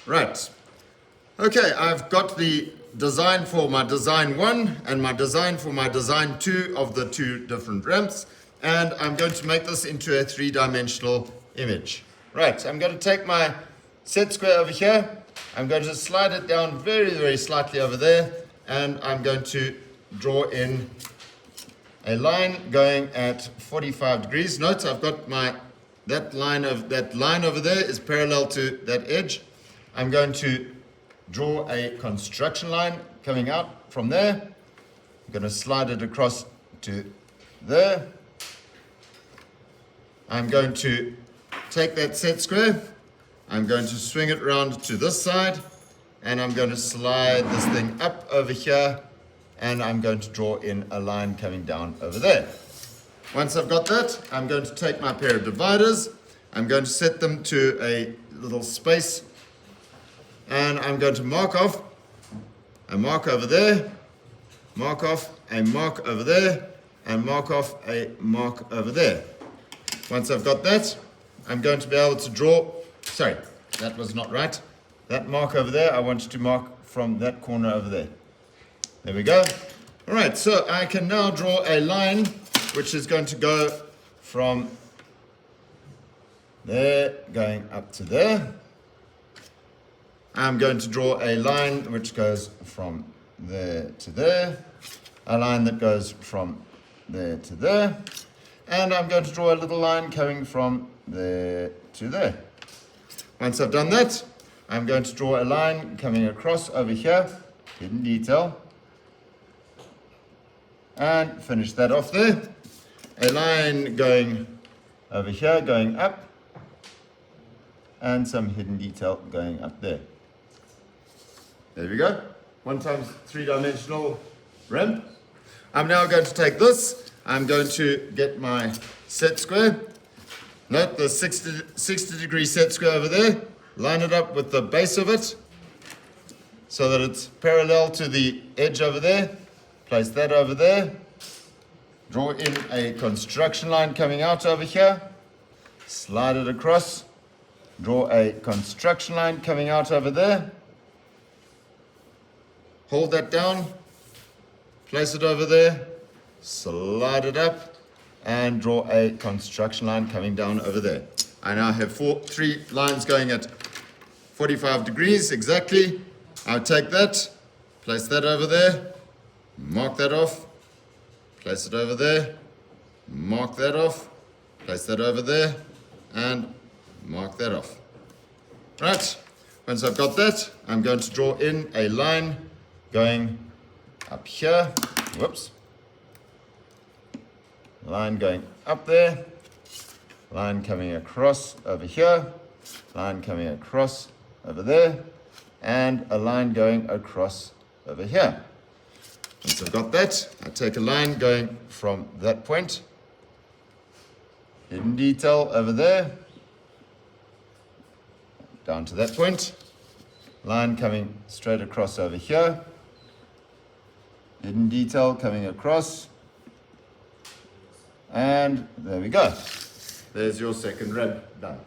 Right. Okay, I've got the design for my design 1 and my design for my design 2 of the two different ramps, and I'm going to make this into a 3-dimensional image. Right, I'm going to take my set square over here, I'm going to slide it down very, very slightly over there, and I'm going to draw in a line going at 45 degrees. Note I've got that line over there is parallel to that edge. I'm going to draw a construction line coming out from there. I'm going to slide it across to there. I'm going to take that set square, I'm going to swing it around to this side, and I'm going to slide this thing up over here, and I'm going to draw in a line coming down over there. Once I've got that, I'm going to take my pair of dividers, I'm going to set them to a little space, and I'm going to mark off a mark over there, mark off a mark over there, and mark off a mark over there. Once I've got that, I'm going to be able to draw, sorry, that was not right. That mark over there, I want to mark from that corner over there. There we go. All right, so I can now draw a line which is going to go from there, going up to there. I'm going to draw a line which goes from there to there, a line that goes from there to there, and I'm going to draw a little line coming from there to there. Once I've done that, I'm going to draw a line coming across over here, hidden detail, and finish that off there. A line going over here, going up, and some hidden detail going up there. There we go. 1 times 3-dimensional ramp. I'm now going to take this. I'm going to get my set square. Note the 60-degree set square over there. Line it up with the base of it so that it's parallel to the edge over there. Place that over there. Draw in a construction line coming out over here. Slide it across. Draw a construction line coming out over there. Hold that down. Place it over there. Slide it up. And draw a construction line coming down over there. I now have 3 lines going at 45 degrees exactly. I'll take that, place that over there, mark that off, place it over there, mark that off, place that over there, and mark that off. Right, once I've got that, I'm going to draw in a line going up here. Whoops. Line going up there, line coming across over here, line coming across over there, and a line going across over here. Once I've got that, I take a line going from that point, hidden detail over there, down to that point, line coming straight across over here, hidden detail coming across, and there we go. There's your second ramp done.